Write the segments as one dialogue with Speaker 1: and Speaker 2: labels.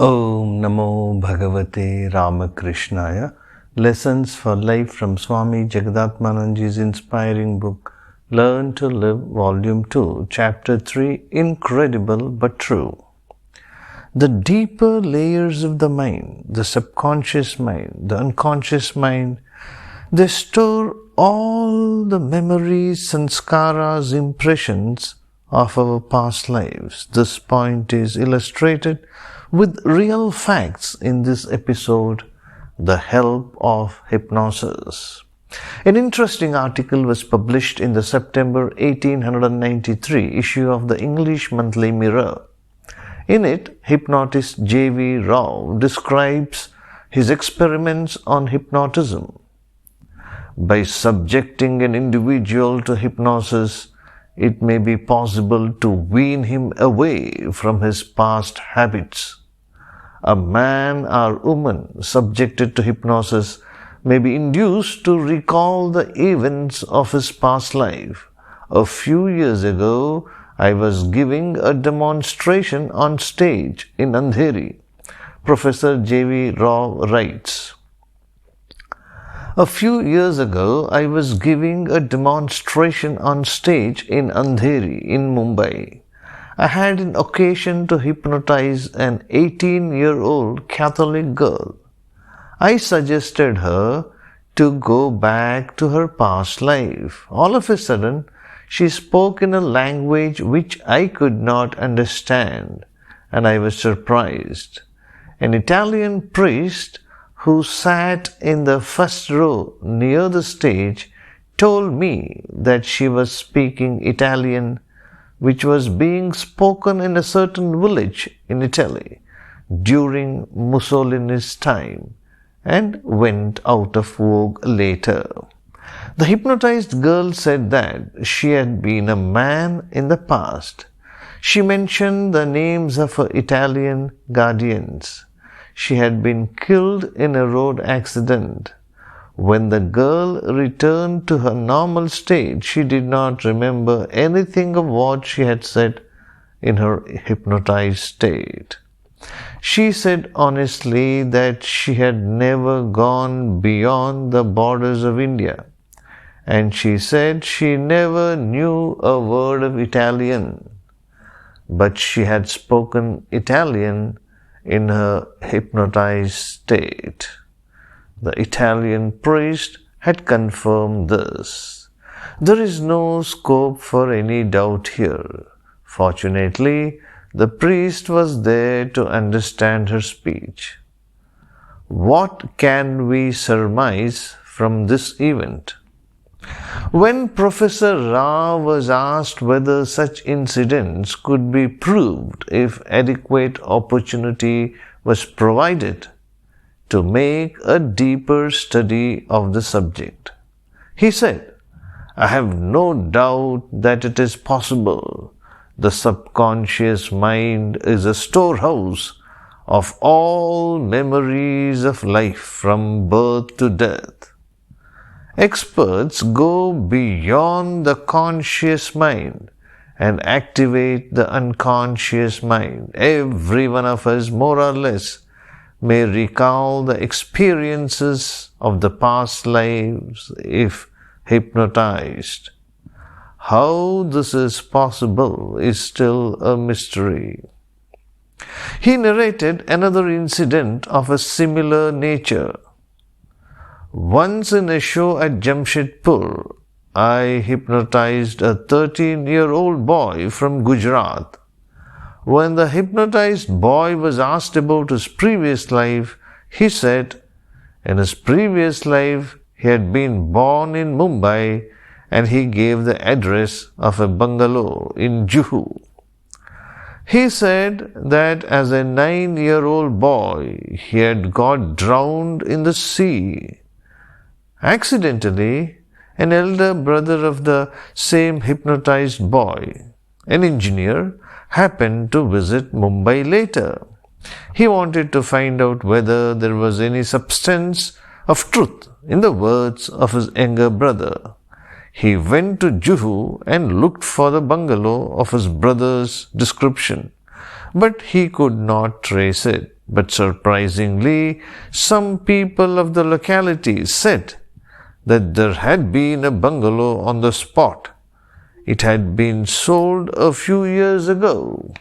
Speaker 1: Om Namo Bhagavate Ramakrishnaya. Lessons for Life from Swami Jagadatmananji's inspiring book, Learn to Live, Volume 2, Chapter 3, Incredible but True. The deeper layers of the mind, the subconscious mind, the unconscious mind, they store all the memories, sanskaras, impressions of our past lives. This point is illustrated with real facts in this episode, The Help of Hypnosis. An interesting article was published in the September 1893 issue of the English Monthly Mirror. In it, hypnotist J.V. Rao describes his experiments on hypnotism. By subjecting an individual to hypnosis, it may be possible to wean him away from his past habits. A man or woman subjected to hypnosis may be induced to recall the events of his past life. A few years ago, I was giving a demonstration on stage in Andheri. Professor J.V. Rao writes, "A few years ago, I was giving a demonstration on stage in Andheri in Mumbai. I had an occasion to hypnotize an 18-year-old Catholic girl. I suggested her to go back to her past life. All of a sudden, she spoke in a language which I could not understand, and I was surprised. An Italian priest who sat in the first row near the stage told me that she was speaking Italian, which was being spoken in a certain village in Italy during Mussolini's time and went out of vogue later. The hypnotized girl said that she had been a man in the past. She mentioned the names of her Italian guardians. She had been killed in a road accident. When the girl returned to her normal state, she did not remember anything of what she had said in her hypnotized state. She said honestly that she had never gone beyond the borders of India, and she said she never knew a word of Italian, but she had spoken Italian in her hypnotized state. The Italian priest had confirmed this. There is no scope for any doubt here. Fortunately, the priest was there to understand her speech. What can we surmise from this event? When Professor Rao was asked whether such incidents could be proved if adequate opportunity was provided to make a deeper study of the subject, he said, "I have no doubt that it is possible. The subconscious mind is a storehouse of all memories of life from birth to death. Experts go beyond the conscious mind and activate the unconscious mind. Every one of us, more or less, may recall the experiences of the past lives if hypnotized. How this is possible is still a mystery." He narrated another incident of a similar nature. "Once in a show at Jamshedpur, I hypnotized a 13-year-old boy from Gujarat. When the hypnotized boy was asked about his previous life, he said in his previous life he had been born in Mumbai, and he gave the address of a bungalow in Juhu. He said that as a 9-year-old boy he had got drowned in the sea. Accidentally, an elder brother of the same hypnotized boy, an engineer, happened to visit Mumbai later. He wanted to find out whether there was any substance of truth in the words of his younger brother. He went to Juhu and looked for the bungalow of his brother's description. but he could not trace it. But surprisingly, some people of the locality said that there had been a bungalow on the spot. It had been sold a few years ago,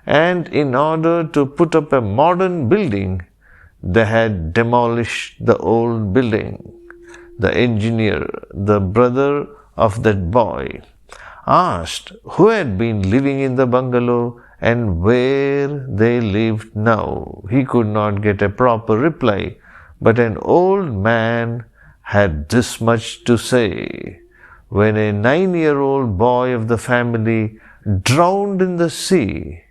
Speaker 1: and in order to put up a modern building, they had demolished the old building. The engineer, the brother of that boy, asked who had been living in the bungalow and where they lived now. He could not get a proper reply, but an old man had this much to say. When a 9-year-old boy of the family drowned in the sea,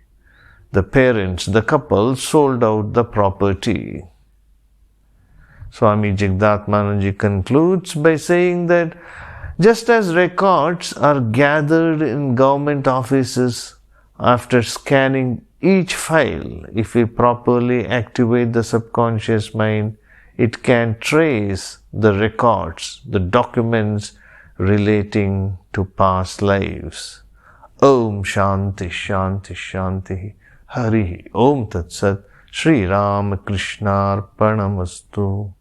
Speaker 1: the parents, the couple, sold out the property. Swami Jagdatmananji concludes by saying that just as records are gathered in government offices, after scanning each file, if we properly activate the subconscious mind, it can trace the records, the documents relating to past lives. Om Shanti Shanti Shanti Hari Om Tat Sat Shri Ramakrishna Arpanamastu.